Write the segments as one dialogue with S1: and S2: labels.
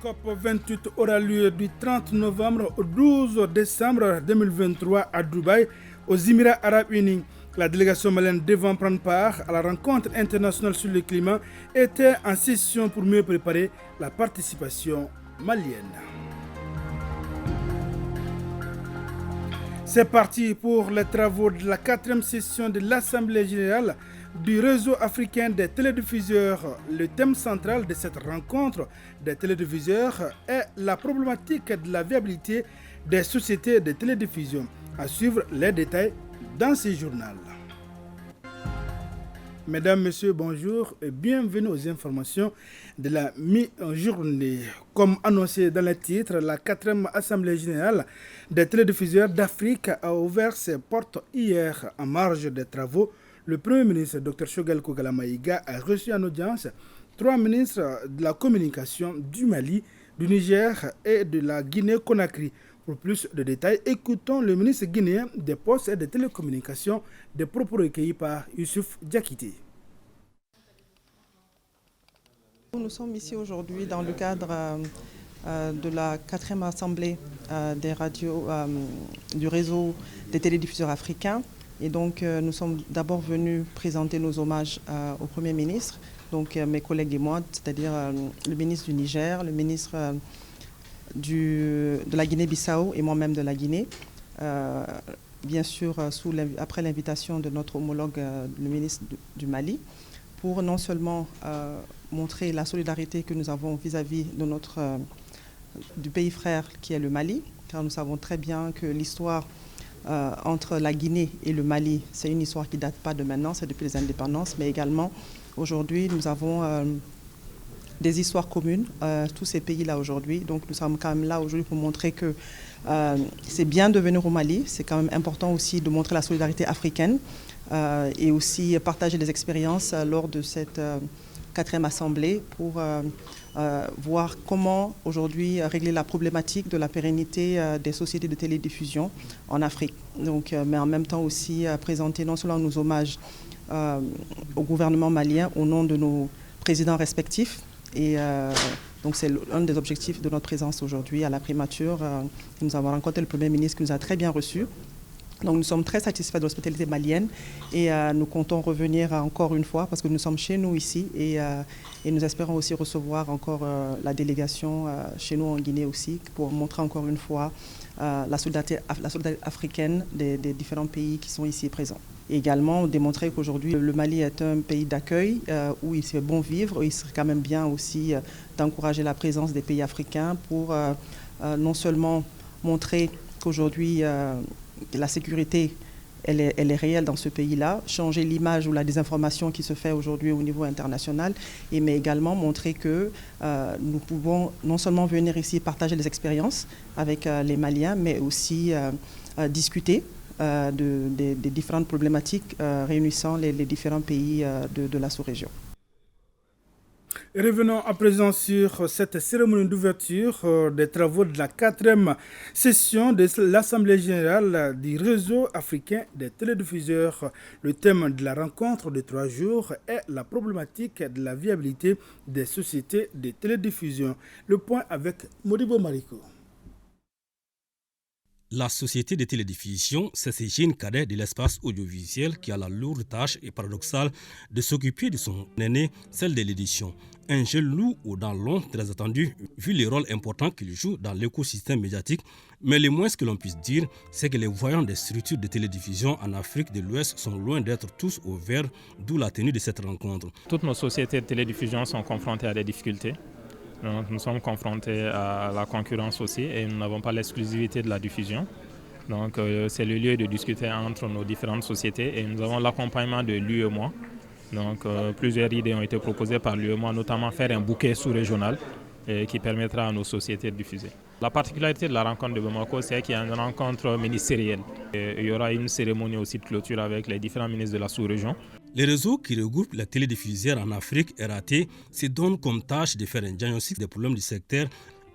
S1: COP28 aura lieu du 30 novembre au 12 décembre 2023 à Dubaï, aux Émirats arabes unis. La délégation malienne devant prendre part à la rencontre internationale sur le climat était en session pour mieux préparer la participation malienne. C'est parti pour les travaux de la 4e session de l'Assemblée générale du réseau africain des télédiffuseurs. Le thème central de cette rencontre des télédiffuseurs est la problématique de la viabilité des sociétés de télédiffusion. À suivre les détails dans ce journal. Mesdames, Messieurs, bonjour et bienvenue aux informations de la mi-journée. Comme annoncé dans le titre, la 4e Assemblée générale des télédiffuseurs d'Afrique a ouvert ses portes hier. En marge des travaux, le Premier ministre Dr Choguel Kogala Maïga a reçu en audience 3 ministres de la communication du Mali, du Niger et de la Guinée-Conakry. Pour plus de détails, écoutons le ministre guinéen des Postes et des Télécommunications, des propos recueillis par Youssouf Diakité.
S2: Nous sommes ici aujourd'hui dans le cadre de la 4e Assemblée des radios du réseau des télédiffuseurs africains. Et donc nous sommes d'abord venus présenter nos hommages au Premier ministre, donc mes collègues et moi, c'est-à-dire le ministre du Niger, le ministre de la Guinée-Bissau et moi-même de la Guinée. Bien sûr, après l'invitation de notre homologue, le ministre du Mali, pour non seulement montrer la solidarité que nous avons vis-à-vis de du pays frère qui est le Mali, car nous savons très bien que l'histoire entre la Guinée et le Mali, c'est une histoire qui ne date pas de maintenant, c'est depuis les indépendances, mais également aujourd'hui nous avons des histoires communes, tous ces pays-là aujourd'hui. Donc nous sommes quand même là aujourd'hui pour montrer que c'est bien de venir au Mali, c'est quand même important aussi de montrer la solidarité africaine et aussi partager les expériences lors de cette 4e assemblée pour voir comment aujourd'hui régler la problématique de la pérennité des sociétés de télédiffusion en Afrique. Donc, mais en même temps aussi présenter non seulement nos hommages au gouvernement malien au nom de nos présidents respectifs. Et donc c'est un des objectifs de notre présence aujourd'hui à la primature. Nous avons rencontré le Premier ministre qui nous a très bien reçus. Donc nous sommes très satisfaits de l'hospitalité malienne et nous comptons revenir encore une fois parce que nous sommes chez nous ici et nous espérons aussi recevoir encore la délégation chez nous en Guinée aussi pour montrer encore une fois la solidarité africaine des différents pays qui sont ici présents. Et également démontrer qu'aujourd'hui le Mali est un pays d'accueil où il fait bon vivre, il serait quand même bien aussi d'encourager la présence des pays africains pour non seulement montrer qu'aujourd'hui la sécurité elle est réelle dans ce pays-là, changer l'image ou la désinformation qui se fait aujourd'hui au niveau international, mais également montrer que nous pouvons non seulement venir ici partager les expériences avec les Maliens, mais aussi discuter des différentes problématiques réunissant les différents pays de la sous-région.
S1: Revenons à présent sur cette cérémonie d'ouverture des travaux de la 4e session de l'Assemblée générale du réseau africain des télédiffuseurs. Le thème de la rencontre de 3 jours est la problématique de la viabilité des sociétés de télédiffusion. Le point avec Modibo Mariko.
S3: La société de télédiffusion, c'est ce jeune cadet de l'espace audiovisuel qui a la lourde tâche et paradoxale de s'occuper de son aîné, celle de l'édition. Un jeune loup aux dents longues, très attendu, vu le rôle important qu'il joue dans l'écosystème médiatique. Mais le moins que l'on puisse dire, c'est que les voyants des structures de télédiffusion en Afrique de l'Ouest sont loin d'être tous au vert, d'où la tenue de cette rencontre.
S4: Toutes nos sociétés de télédiffusion sont confrontées à des difficultés. Donc, nous sommes confrontés à la concurrence aussi et nous n'avons pas l'exclusivité de la diffusion. Donc c'est le lieu de discuter entre nos différentes sociétés et nous avons l'accompagnement de l'UEMOA. Donc plusieurs idées ont été proposées par l'UEMOA, notamment faire un bouquet sous-régional qui permettra à nos sociétés de diffuser. La particularité de la rencontre de Bamako, c'est qu'il y a une rencontre ministérielle. Et il y aura une cérémonie aussi de clôture avec les différents ministres de la sous-région.
S3: Le réseau qui regroupe les télédiffuseurs en Afrique, RAT, se donne comme tâche de faire un diagnostic des problèmes du secteur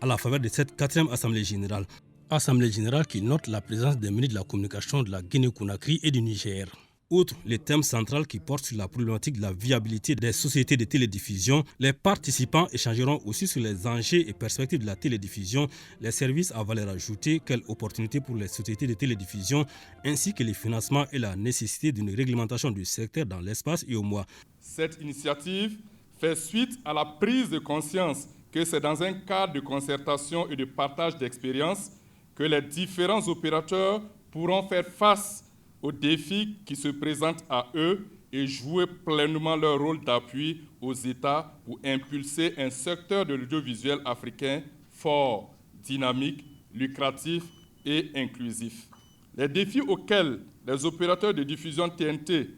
S3: à la faveur de cette 4e Assemblée générale. Assemblée générale qui note la présence des ministres de la communication de la Guinée-Conakry et du Niger. Outre les thèmes centraux qui portent sur la problématique de la viabilité des sociétés de télédiffusion, les participants échangeront aussi sur les enjeux et perspectives de la télédiffusion, les services à valeur ajoutée, quelles opportunités pour les sociétés de télédiffusion, ainsi que les financements et la nécessité d'une réglementation du secteur dans l'espace et au mois.
S5: Cette initiative fait suite à la prise de conscience que c'est dans un cadre de concertation et de partage d'expériences que les différents opérateurs pourront faire face aux défis qui se présentent à eux et jouer pleinement leur rôle d'appui aux États pour impulser un secteur de l'audiovisuel africain fort, dynamique, lucratif et inclusif. Les défis auxquels les opérateurs de diffusion TNT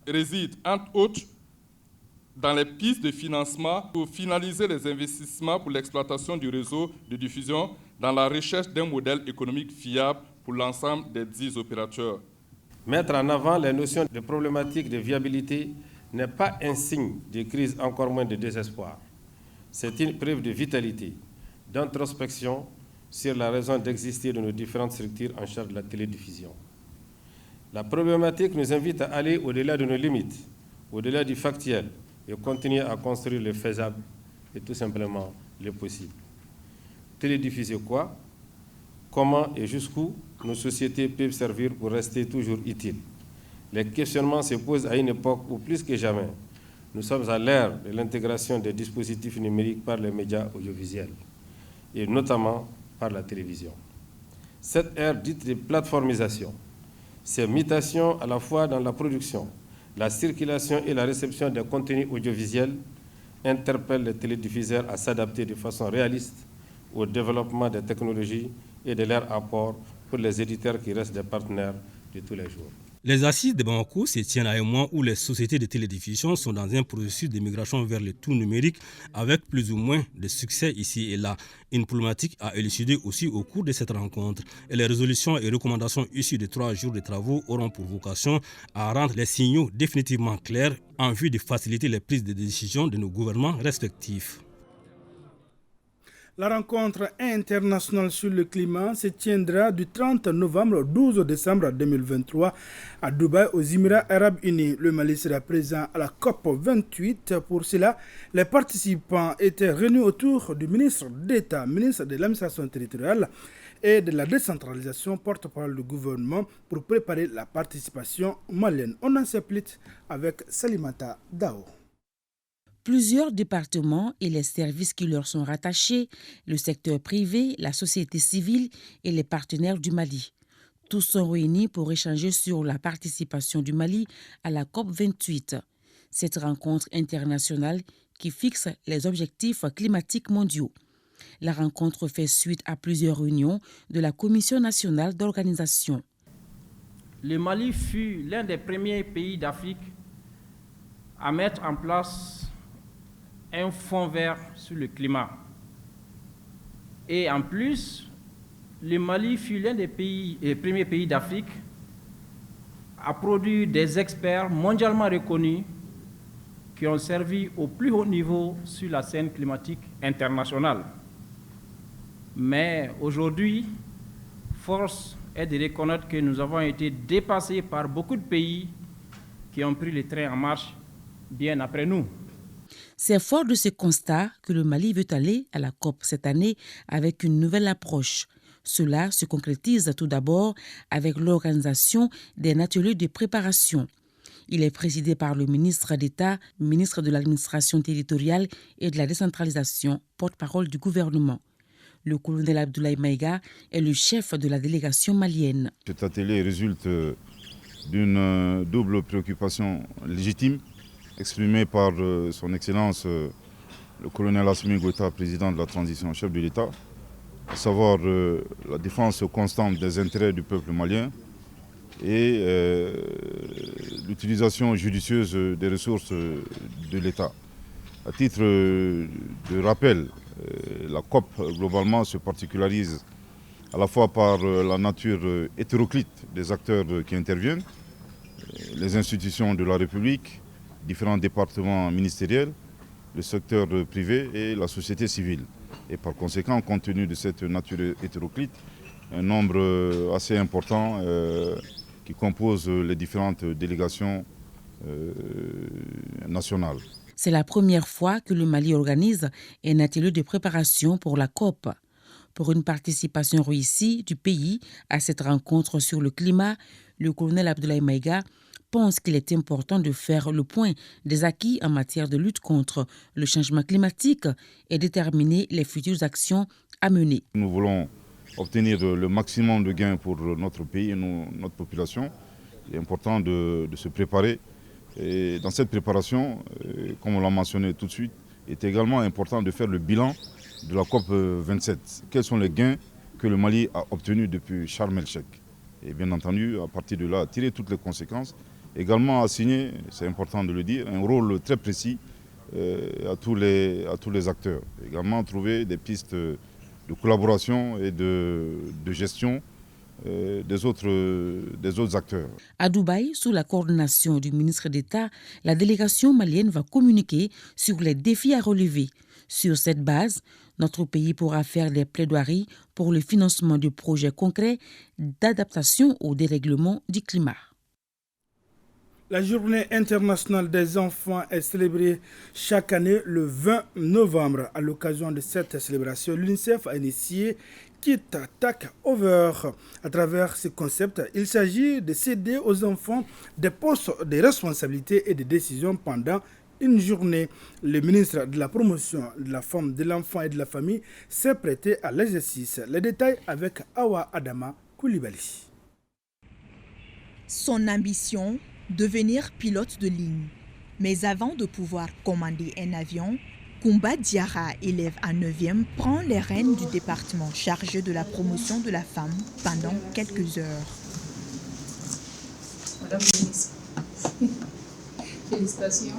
S5: résident, entre autres, dans les pistes de financement pour finaliser les investissements pour l'exploitation du réseau de diffusion dans la recherche d'un modèle économique fiable pour l'ensemble des 10 opérateurs.
S6: Mettre en avant les notions de problématiques de viabilité n'est pas un signe de crise, encore moins de désespoir. C'est une preuve de vitalité, d'introspection sur la raison d'exister de nos différentes structures en charge de la télédiffusion. La problématique nous invite à aller au-delà de nos limites, au-delà du factuel, et continuer à construire le faisable et tout simplement le possible. Télédiffuser quoi? Comment et jusqu'où nos sociétés peuvent servir pour rester toujours utiles? Les questionnements se posent à une époque où, plus que jamais, nous sommes à l'ère de l'intégration des dispositifs numériques par les médias audiovisuels, et notamment par la télévision. Cette ère dite de plateformisation, ces mutations à la fois dans la production, la circulation et la réception des contenus audiovisuels interpellent les télédiffuseurs à s'adapter de façon réaliste au développement des technologies et de leur apport pour les éditeurs qui restent des partenaires de tous les jours.
S3: Les assises de Bamako se tiennent à un mois où les sociétés de télédiffusion sont dans un processus de migration vers le tout numérique avec plus ou moins de succès ici et là. Une problématique à élucider aussi au cours de cette rencontre. Et les résolutions et recommandations issues de 3 jours de travaux auront pour vocation à rendre les signaux définitivement clairs en vue de faciliter les prises de décision de nos gouvernements respectifs.
S1: La rencontre internationale sur le climat se tiendra du 30 novembre au 12 décembre 2023 à Dubaï, aux Émirats arabes unis. Le Mali sera présent à la COP 28. Pour cela, les participants étaient réunis autour du ministre d'État, ministre de l'administration territoriale et de la décentralisation, porte-parole du gouvernement, pour préparer la participation malienne. On en sait plus avec Salimata Dao.
S7: Plusieurs départements et les services qui leur sont rattachés, le secteur privé, la société civile et les partenaires du Mali. Tous sont réunis pour échanger sur la participation du Mali à la COP 28. Cette rencontre internationale qui fixe les objectifs climatiques mondiaux. La rencontre fait suite à plusieurs réunions de la Commission nationale d'organisation.
S8: Le Mali fut l'un des premiers pays d'Afrique à mettre en place un fonds vert sur le climat. Et en plus, le Mali fut l'un des premiers pays d'Afrique à produire des experts mondialement reconnus qui ont servi au plus haut niveau sur la scène climatique internationale. Mais aujourd'hui, force est de reconnaître que nous avons été dépassés par beaucoup de pays qui ont pris le train en marche bien après nous.
S7: C'est fort de ce constat que le Mali veut aller à la COP cette année avec une nouvelle approche. Cela se concrétise tout d'abord avec l'organisation d'un atelier de préparation. Il est présidé par le ministre d'État, ministre de l'administration territoriale et de la décentralisation, porte-parole du gouvernement. Le colonel Abdoulaye Maïga est le chef de la délégation malienne.
S9: Cet atelier résulte d'une double préoccupation légitime exprimée par son Excellence le colonel Assimi Goïta, président de la transition, chef de l'État, à savoir la défense constante des intérêts du peuple malien et l'utilisation judicieuse des ressources de l'État. À titre de rappel, la COP globalement se particularise à la fois par la nature hétéroclite des acteurs qui interviennent, les institutions de la République, différents départements ministériels, le secteur privé et la société civile. Et par conséquent, compte tenu de cette nature hétéroclite, un nombre assez important qui composent les différentes délégations nationales.
S7: C'est la première fois que le Mali organise un atelier de préparation pour la COP. Pour une participation réussie du pays à cette rencontre sur le climat, le colonel Abdoulaye Maïga pense qu'il est important de faire le point des acquis en matière de lutte contre le changement climatique et déterminer les futures actions à mener.
S9: Nous voulons obtenir le maximum de gains pour notre pays et notre population. Il est important de se préparer. Et dans cette préparation, comme on l'a mentionné tout de suite, il est également important de faire le bilan de la COP 27. Quels sont les gains que le Mali a obtenus depuis Sharm el-Sheikh? Et bien entendu, à partir de là, tirer toutes les conséquences. Également assigner, c'est important de le dire, un rôle très précis à tous les acteurs. Également trouver des pistes de collaboration et de gestion des autres acteurs.
S7: À Dubaï, sous la coordination du ministre d'État, la délégation malienne va communiquer sur les défis à relever. Sur cette base, notre pays pourra faire des plaidoiries pour le financement de projets concrets d'adaptation au dérèglement du climat.
S1: La journée internationale des enfants est célébrée chaque année le 20 novembre. À l'occasion de cette célébration, l'UNICEF a initié Kit Take Over. À travers ce concept, il s'agit de céder aux enfants des postes de responsabilité et de décision pendant une journée. Le ministre de la Promotion de la Femme, de l'Enfant et de la Famille s'est prêté à l'exercice. Les détails avec Awa Adama Koulibaly.
S10: Son ambition, devenir pilote de ligne. Mais avant de pouvoir commander un avion, Koumba Diarra, élève en 9e, prend les rênes du département chargé de la promotion de la femme pendant quelques heures.
S11: Madame la ministre, félicitations.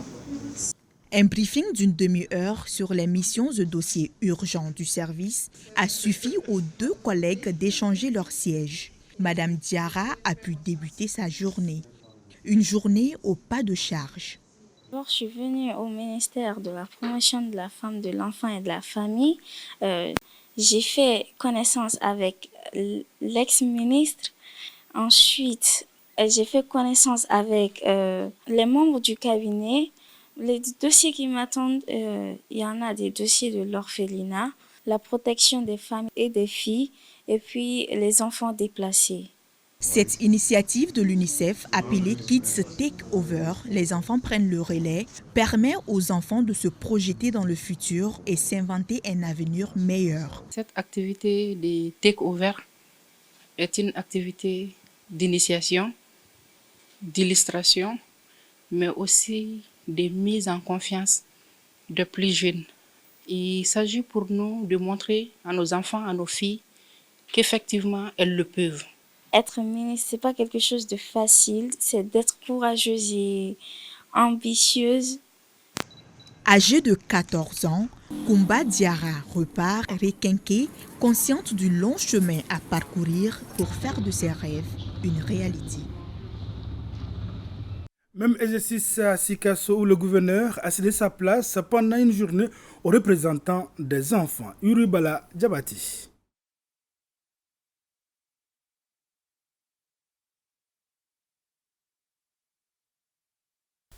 S10: Un briefing d'une demi-heure sur les missions et dossiers urgents du service a suffi aux deux collègues d'échanger leur siège. Madame Diarra a pu débuter sa journée. Une journée au pas de charge.
S12: Je suis venue au ministère de la Promotion de la Femme, de l'Enfant et de la Famille. J'ai fait connaissance avec l'ex-ministre. Ensuite, j'ai fait connaissance avec les membres du cabinet. Les dossiers qui m'attendent, il y en a des dossiers de l'orphelinat, la protection des femmes et des filles, et puis les enfants déplacés.
S10: Cette initiative de l'UNICEF, appelée Kids Take Over, les enfants prennent le relais, permet aux enfants de se projeter dans le futur et s'inventer un avenir meilleur.
S11: Cette activité de Take Over est une activité d'initiation, d'illustration, mais aussi de mise en confiance de plus jeunes. Il s'agit pour nous de montrer à nos enfants, à nos filles, qu'effectivement elles le peuvent.
S12: Être ministre, ce n'est pas quelque chose de facile, c'est d'être courageuse et ambitieuse.
S10: Âgée de 14 ans, Koumba Diarra repart requinquée, consciente du long chemin à parcourir pour faire de ses rêves une réalité.
S1: Même exercice à Sikasso où le gouverneur a cédé sa place pendant une journée aux représentants des enfants. Urubala Djabati.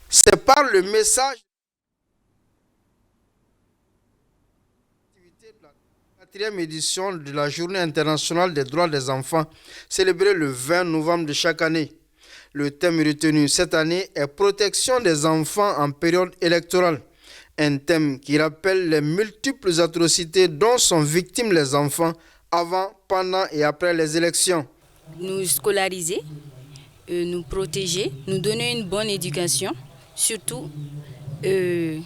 S13: C'est par le message de la 4e édition de la Journée internationale des droits des enfants, célébrée le 20 novembre de chaque année. Le thème retenu cette année est protection des enfants en période électorale. Un thème qui rappelle les multiples atrocités dont sont victimes les enfants avant, pendant et après les élections.
S14: Nous scolariser, nous protéger, nous donner une bonne éducation. Surtout, faire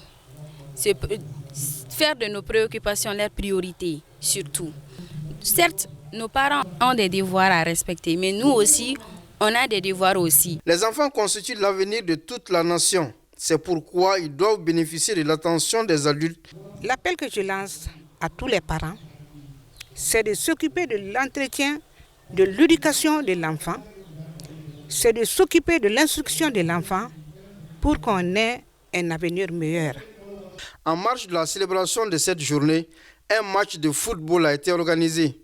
S14: de nos préoccupations leurs priorités, surtout. Certes, nos parents ont des devoirs à respecter, mais nous aussi, on a des devoirs aussi.
S13: Les enfants constituent l'avenir de toute la nation. C'est pourquoi ils doivent bénéficier de l'attention des adultes.
S15: L'appel que je lance à tous les parents, c'est de s'occuper de l'entretien, de l'éducation de l'enfant, c'est de s'occuper de l'instruction de l'enfant, pour qu'on ait un avenir meilleur.
S13: En marge de la célébration de cette journée, un match de football a été organisé.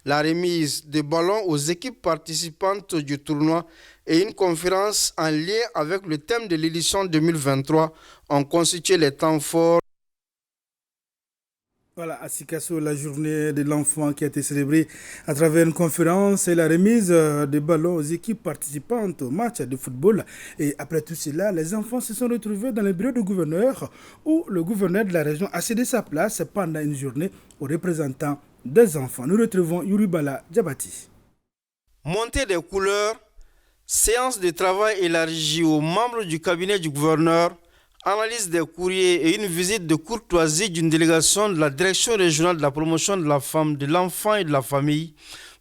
S13: La remise de ballons aux équipes participantes du tournoi et une conférence en lien avec le thème de l'édition 2023 ont constitué les temps forts.
S1: Voilà, à Sikasso, la journée de l'enfant qui a été célébrée à travers une conférence et la remise de ballons aux équipes participantes au match de football. Et après tout cela, les enfants se sont retrouvés dans le bureau du gouverneur où le gouverneur de la région a cédé sa place pendant une journée aux représentants des enfants. Nous retrouvons Yuribala Djabati.
S13: Montée des couleurs, séance de travail élargie aux membres du cabinet du gouverneur, analyse des courriers et une visite de courtoisie d'une délégation de la direction régionale de la promotion de la femme, de l'enfant et de la famille.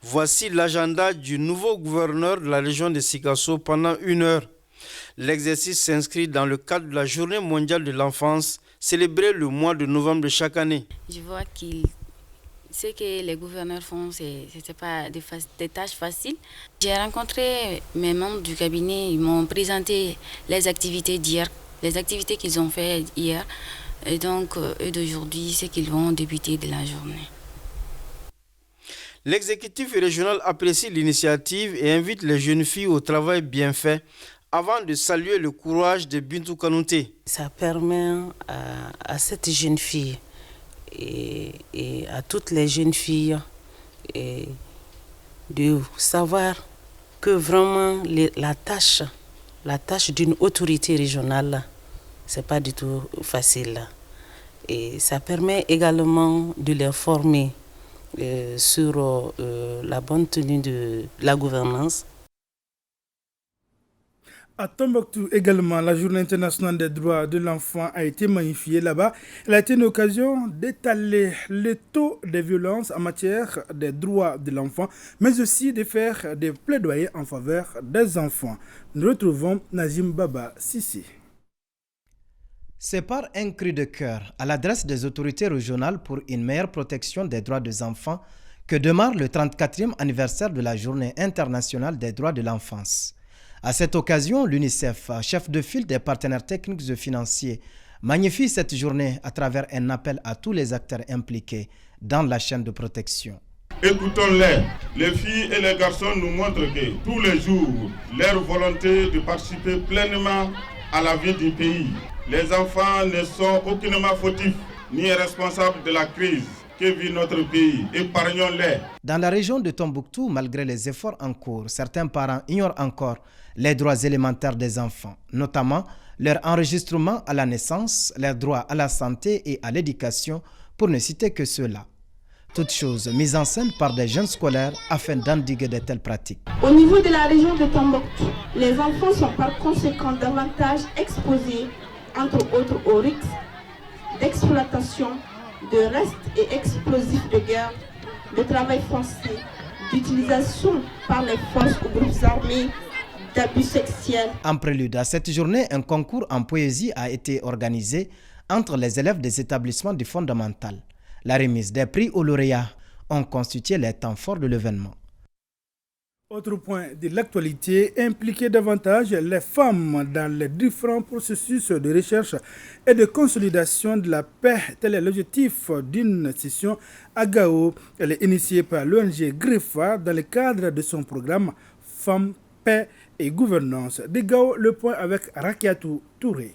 S13: Voici l'agenda du nouveau gouverneur de la région de Sikasso pendant 1 heure. L'exercice s'inscrit dans le cadre de la journée mondiale de l'enfance, célébrée le mois de novembre de chaque année.
S14: Je vois ce que les gouverneurs font, ce n'était pas des tâches faciles. J'ai rencontré mes membres du cabinet, ils m'ont présenté les activités d'hier, les activités qu'ils ont faites hier, et donc eux d'aujourd'hui, c'est qu'ils vont débuter de la journée.
S13: L'exécutif régional apprécie l'initiative et invite les jeunes filles au travail bien fait avant de saluer le courage de Bintou Kanouté.
S16: Ça permet à cette jeune fille et à toutes les jeunes filles de savoir que vraiment la tâche d'une autorité régionale, c'est pas du tout facile. Et ça permet également de les former sur la bonne tenue de la gouvernance.
S1: À Tombouctou également, la journée internationale des droits de l'enfant a été magnifiée là-bas. Elle a été une occasion d'étaler le taux de violence en matière des droits de l'enfant, mais aussi de faire des plaidoyers en faveur des enfants. Nous retrouvons Nazim Baba Sissi.
S17: C'est par un cri de cœur à l'adresse des autorités régionales pour une meilleure protection des droits des enfants que démarre le 34e anniversaire de la Journée internationale des droits de l'enfance. À cette occasion, l'UNICEF, chef de file des partenaires techniques et financiers, magnifie cette journée à travers un appel à tous les acteurs impliqués dans la chaîne de protection.
S18: Écoutons-les. Les filles et les garçons nous montrent que tous les jours, leur volonté de participer pleinement à la vie du pays. Les enfants ne sont aucunement fautifs ni responsables de la crise que vit notre pays. Épargnons-les.
S17: Dans la région de Tombouctou, malgré les efforts en cours, certains parents ignorent encore les droits élémentaires des enfants, notamment leur enregistrement à la naissance, leurs droits à la santé et à l'éducation, pour ne citer que ceux-là. Toutes choses mises en scène par des jeunes scolaires afin d'endiguer de telles pratiques.
S19: Au niveau de la région de Tombouctou, les enfants sont par conséquent davantage exposés, entre autres, aux risques d'exploitation, de restes et explosifs de guerre, de travail forcé, d'utilisation par les forces ou groupes armés, d'abus sexuels.
S17: En prélude à cette journée, un concours en poésie a été organisé entre les élèves des établissements du fondamental. La remise des prix aux lauréats ont constitué les temps forts de l'événement.
S1: Autre point de l'actualité, impliquer davantage les femmes dans les différents processus de recherche et de consolidation de la paix. Tel est l'objectif d'une session à Gao. Elle est initiée par l'ONG GREFA dans le cadre de son programme Femmes, Paix et Gouvernance. De Gao, le point avec Rakiatou Touré.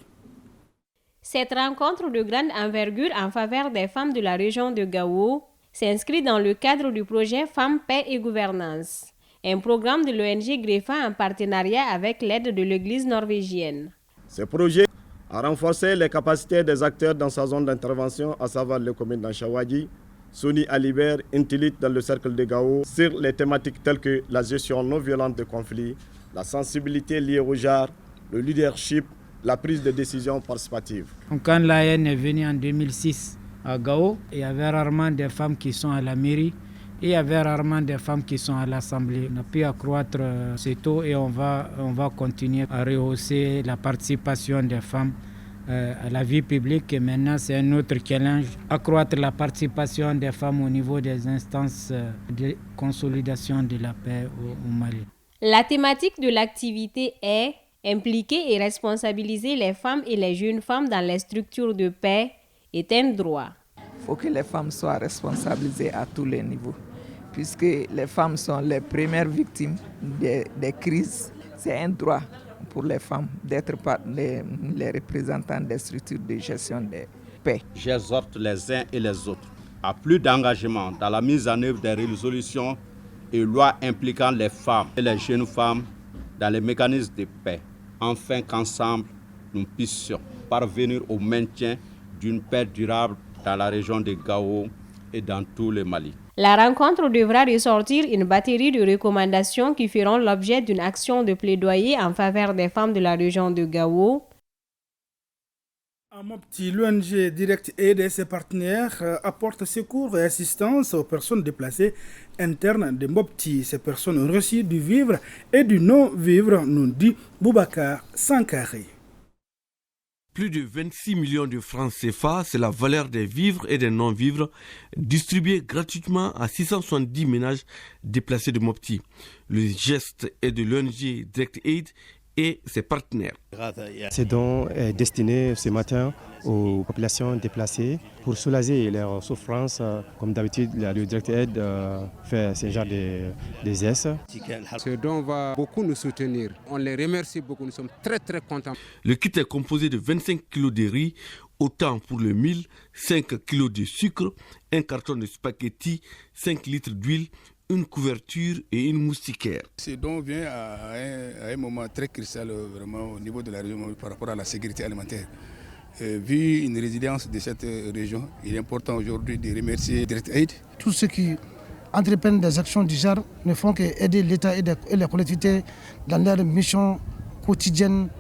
S20: Cette rencontre de grande envergure en faveur des femmes de la région de Gao s'inscrit dans le cadre du projet Femmes, Paix et Gouvernance, un programme de l'ONG GREFA en partenariat avec l'aide de l'Église norvégienne.
S21: Ce projet a renforcé les capacités des acteurs dans sa zone d'intervention, à savoir les communes d'Anchawadi, Soni Alibert, Intilit dans le cercle de Gao, sur les thématiques telles que la gestion non violente des conflits, la sensibilité liée au genre, le leadership, la prise de décision participative.
S22: Quand l'AN est venue en 2006 à Gao, il y avait rarement des femmes qui sont à la mairie et il y avait rarement des femmes qui sont à l'Assemblée. On a pu accroître ce taux et on va continuer à rehausser la participation des femmes à la vie publique. Et maintenant, c'est un autre challenge, accroître la participation des femmes au niveau des instances de consolidation de la paix au Mali.
S20: La thématique de l'activité est impliquer et responsabiliser les femmes et les jeunes femmes dans les structures de paix est un droit.
S23: Il faut que les femmes soient responsabilisées à tous les niveaux,
S2: puisque les femmes sont les premières victimes des crises. C'est un droit pour les femmes d'être les représentants des structures de gestion de paix.
S4: J'exhorte les uns et les autres à plus d'engagement dans la mise en œuvre des résolutions et lois impliquant les femmes et les jeunes femmes dans les mécanismes de paix, afin qu'ensemble, nous puissions parvenir au maintien d'une paix durable dans la région de Gao et dans tout le Mali.
S20: La rencontre devra ressortir une batterie de recommandations qui feront l'objet d'une action de plaidoyer en faveur des femmes de la région de Gao.
S1: À Mopti, l'ONG Direct Aid et ses partenaires apportent secours et assistance aux personnes déplacées internes de Mopti. Ces personnes ont reçu du vivre et du non-vivre, nous dit Boubacar Sankaré.
S23: Plus de 26 millions de francs CFA, c'est la valeur des vivres et des non-vivres distribués gratuitement à 670 ménages déplacés de Mopti. Le geste est de l'ONG Direct Aid et ses partenaires.
S24: Ce don est destiné ce matin aux populations déplacées pour soulager leurs souffrances. Comme d'habitude, le Direct Aid fait ce genre de gestes.
S25: Ce don va beaucoup nous soutenir. On les remercie beaucoup. Nous sommes très très contents.
S23: Le kit est composé de 25 kg de riz, autant pour le mil, 5 kg de sucre, un carton de spaghettis, 5 litres d'huile, une couverture et une moustiquaire.
S26: Ce don vient à un moment très crucial vraiment au niveau de la région par rapport à la sécurité alimentaire. Vu une résilience de cette région, il est important aujourd'hui de remercier Direct Aid.
S27: Tous ceux qui entreprennent des actions du genre ne font qu'aider l'État et les collectivités dans leur mission quotidienne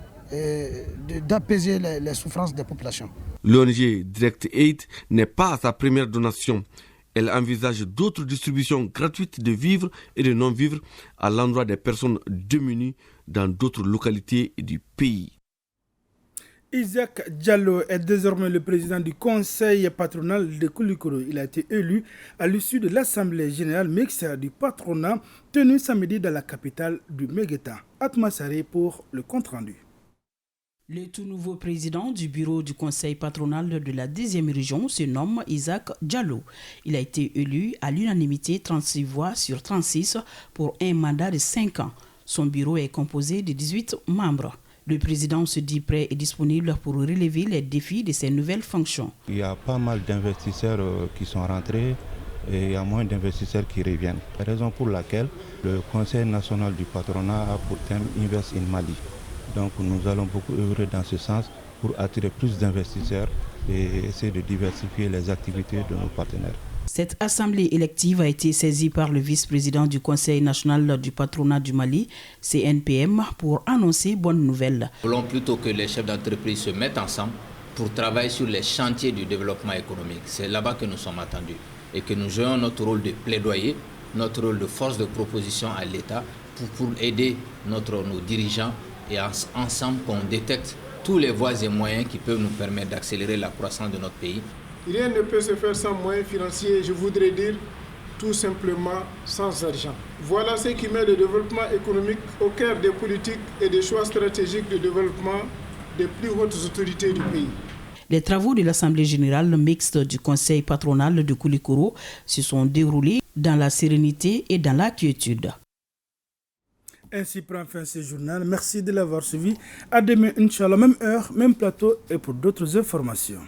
S27: d'apaiser les souffrances des populations.
S23: L'ONG Direct Aid n'est pas à sa première donation. Elle envisage d'autres distributions gratuites de vivres et de non-vivres à l'endroit des personnes démunies dans d'autres localités du pays.
S1: Isaac Diallo est désormais le président du conseil patronal de Koulikoro. Il a été élu à l'issue de l'assemblée générale mixte du patronat tenue samedi dans la capitale du Megueta. Atmasari pour le compte-rendu.
S28: Le tout nouveau président du bureau du conseil patronal de la 10e région se nomme Isaac Diallo. Il a été élu à l'unanimité 36 voix sur 36 pour un mandat de 5 ans. Son bureau est composé de 18 membres. Le président se dit prêt et disponible pour relever les défis de ses nouvelles fonctions.
S29: Il y a pas mal d'investisseurs qui sont rentrés et il y a moins d'investisseurs qui reviennent. Raison pour laquelle le conseil national du patronat a pour thème Invest in Mali. Donc nous allons beaucoup œuvrer dans ce sens pour attirer plus d'investisseurs et essayer de diversifier les activités de nos partenaires.
S28: Cette assemblée élective a été saisie par le vice-président du Conseil national du patronat du Mali, CNPM, pour annoncer bonne nouvelle.
S30: Nous voulons plutôt que les chefs d'entreprise se mettent ensemble pour travailler sur les chantiers du développement économique. C'est là-bas que nous sommes attendus et que nous jouons notre rôle de plaidoyer, notre rôle de force de proposition à l'État pour aider nos dirigeants et ensemble qu'on détecte tous les voies et moyens qui peuvent nous permettre d'accélérer la croissance de notre pays.
S31: Rien ne peut se faire sans moyens financiers, je voudrais dire tout simplement sans argent. Voilà ce qui met le développement économique au cœur des politiques et des choix stratégiques de développement des plus hautes autorités du pays.
S28: Les travaux de l'Assemblée générale mixte du Conseil patronal de Koulikoro se sont déroulés dans la sérénité et dans la quiétude.
S1: Ainsi prend fin ce journal. Merci de l'avoir suivi. À demain, Inch'Allah, même heure, même plateau et pour d'autres informations.